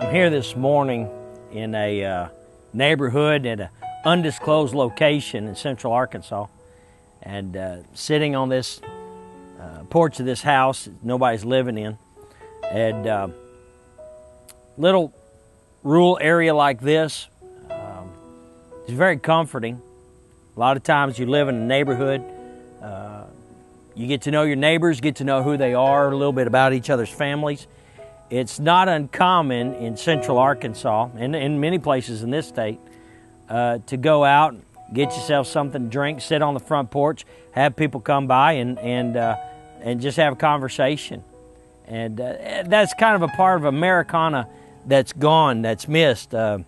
I'm here this morning in a neighborhood at an undisclosed location in central Arkansas, and sitting on this porch of this house nobody's living in. And little rural area like this is very comforting. A lot of times you live in a neighborhood, you get to know your neighbors, get to know who they are, a little bit about each other's families. It's not uncommon in central Arkansas, and in many places in this state, to go out, get yourself something to drink, sit on the front porch, have people come by and just have a conversation. And that's kind of a part of Americana that's gone, that's missed. The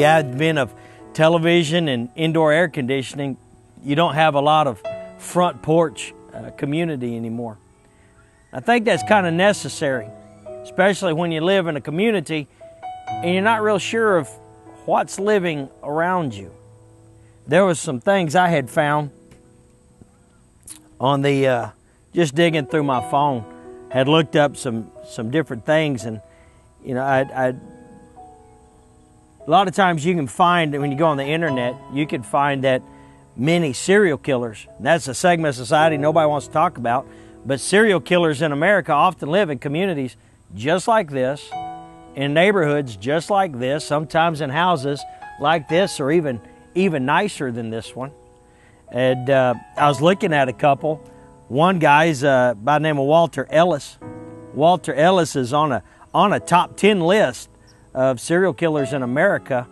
advent of television and indoor air conditioning, you don't have a lot of front porch community anymore. I think that's kind of necessary, especially when you live in a community and you're not real sure of what's living around you. There was some things I had found on the, just digging through my phone, had looked up some different things, and you know, a lot of times you can find, when you go on the internet, you can find that many serial killers, that's a segment of society nobody wants to talk about, but serial killers in America often live in communities just like this, in neighborhoods just like this, sometimes in houses like this, or even nicer than this one. And I was looking at a couple. One guy's by the name of Walter Ellis. Walter Ellis is on a top 10 list of serial killers in America.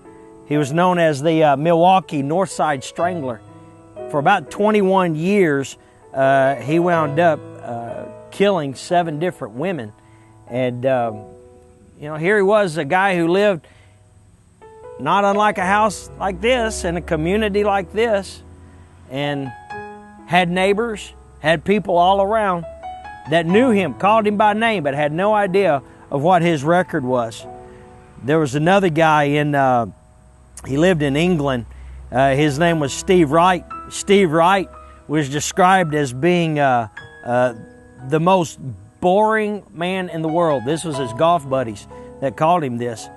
He was known as the Milwaukee North Side Strangler. For about 21 years, he wound up killing 7 different women. And, you know, here he was, a guy who lived not unlike a house like this, in a community like this, and had neighbors, had people all around that knew him, called him by name, but had no idea of what his record was. There was another guy he lived in England. His name was Steve Wright. Steve Wright was described as being the most boring man in the world. This was his golf buddies that called him this.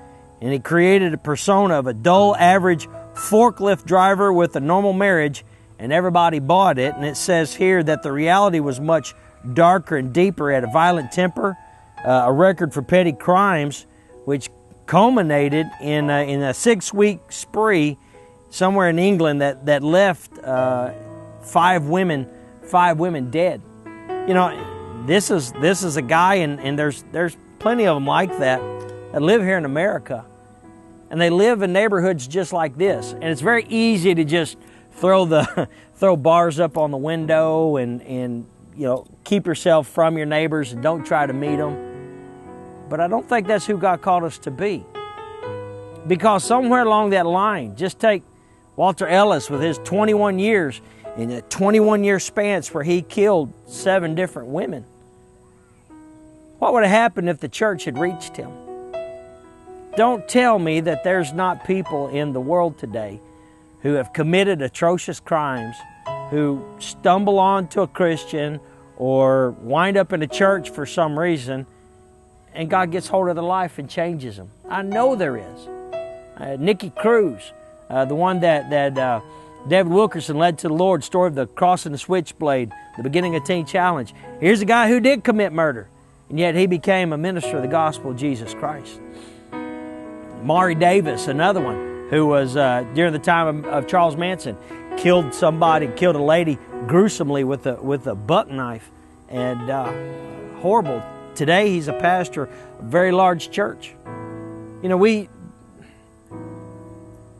And he created a persona of a dull, average forklift driver with a normal marriage, and everybody bought it. And it says here that the reality was much darker and deeper. He had a violent temper, a record for petty crimes, which culminated in a 6-week spree somewhere in England that left 5 women dead. You know, this is a guy, and there's plenty of them like that live here in America, and they live in neighborhoods just like this. And it's very easy to just throw bars up on the window and you know, keep yourself from your neighbors and don't try to meet them. But I don't think that's who God called us to be, because somewhere along that line, just take Walter Ellis with his 21 years, in a 21-year span where he killed 7 different women. What would have happened if the church had reached him? Don't tell me that there's not people in the world today who have committed atrocious crimes, who stumble onto a Christian or wind up in a church for some reason, and God gets hold of their life and changes them. I know there is. Nicky Cruz, the one that David Wilkerson led to the Lord, story of the cross and the switchblade, the beginning of Teen Challenge. Here's a guy who did commit murder, and yet he became a minister of the gospel of Jesus Christ. Maury Davis, another one, who was, during the time of Charles Manson, killed a lady gruesomely with a buck knife, and horrible. Today he's a pastor of a very large church. You know,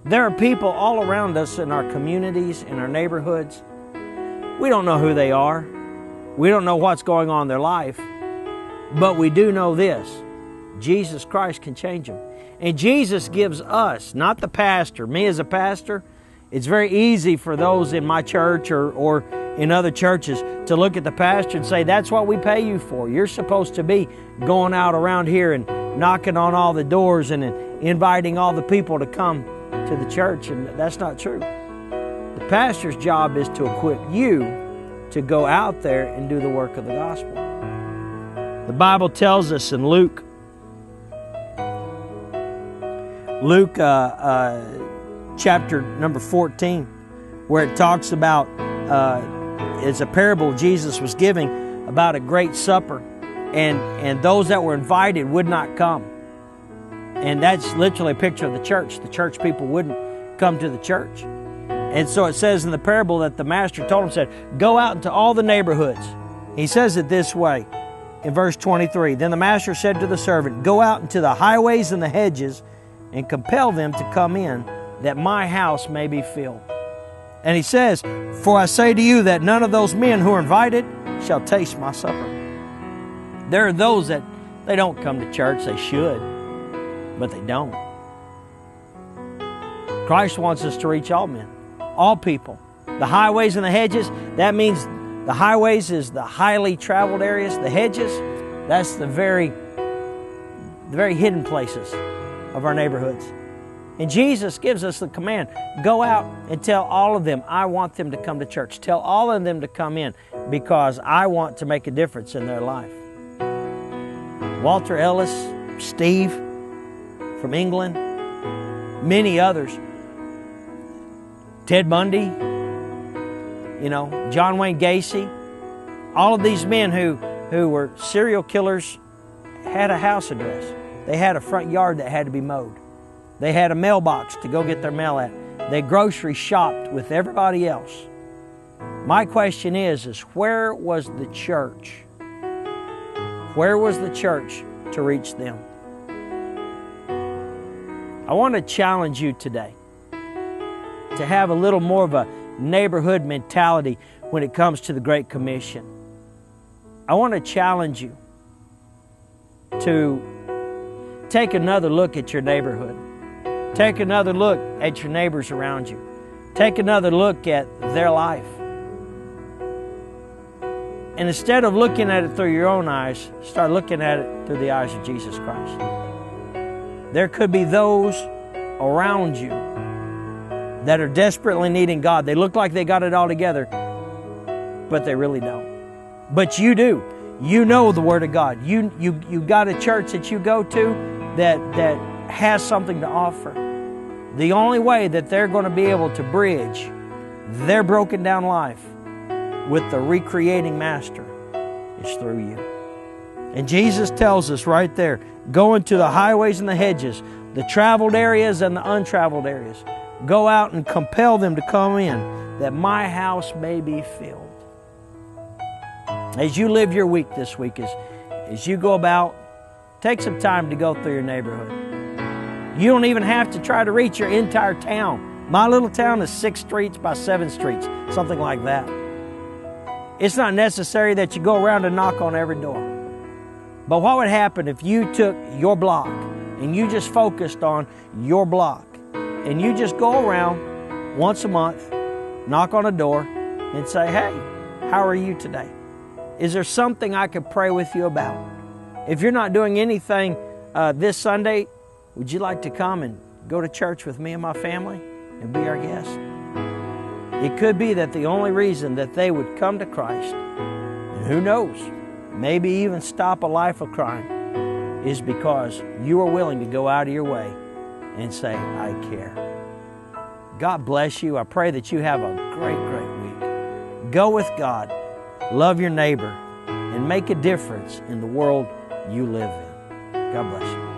there are people all around us in our communities, in our neighborhoods. We don't know who they are. We don't know what's going on in their life. But we do know this: Jesus Christ can change them. And Jesus gives us, not the pastor, me as a pastor, it's very easy for those in my church or in other churches to look at the pastor and say, that's what we pay you for. You're supposed to be going out around here and knocking on all the doors and inviting all the people to come to the church. And that's not true. The pastor's job is to equip you to go out there and do the work of the gospel. The Bible tells us in Luke Luke chapter number 14, where it talks about, it's a parable Jesus was giving about a great supper, and those that were invited would not come. And that's literally a picture of the church. The church people wouldn't come to the church. And so it says in the parable that the master told him, said, go out into all the neighborhoods. He says it this way in verse 23. Then the master said to the servant, go out into the highways and the hedges and compel them to come in, that my house may be filled. And he says, for I say to you that none of those men who are invited shall taste my supper. There are those that they don't come to church. They should, but they don't. Christ wants us to reach all men, all people. The highways and the hedges, that means the highways is the highly traveled areas. The hedges, that's the very hidden places of our neighborhoods. And Jesus gives us the command, go out and tell all of them, I want them to come to church. Tell all of them to come in because I want to make a difference in their life. Walter Ellis, Steve from England, many others, Ted Bundy, John Wayne Gacy, all of these men who were serial killers had a house address. They had a front yard that had to be mowed. They had a mailbox to go get their mail at. They grocery shopped with everybody else. My question is where was the church? Where was the church to reach them? I want to challenge you today to have a little more of a neighborhood mentality when it comes to the Great Commission. I want to challenge you to take another look at your neighborhood. Take another look at your neighbors around you. Take another look at their life. And instead of looking at it through your own eyes, start looking at it through the eyes of Jesus Christ. There could be those around you that are desperately needing God. They look like they got it all together, but they really don't. But you do. You know the Word of God. You got a church that you go to that has something to offer. The only way that they're going to be able to bridge their broken down life with the recreating Master is through you. And Jesus tells us right there, go into the highways and the hedges, the traveled areas and the untraveled areas. Go out and compel them to come in, that my house may be filled. As you live your week this week, as you go about, take some time to go through your neighborhood. You don't even have to try to reach your entire town. My little town is 6 streets by 7 streets, something like that. It's not necessary that you go around and knock on every door. But what would happen if you took your block and you just focused on your block and you just go around once a month, knock on a door and say, hey, how are you today? Is there something I could pray with you about? If you're not doing anything this Sunday, would you like to come and go to church with me and my family and be our guest? It could be that the only reason that they would come to Christ, and who knows, maybe even stop a life of crime, is because you are willing to go out of your way and say, I care. God bless you. I pray that you have a great, great week. Go with God, love your neighbor, and make a difference in the world you live in. God bless you.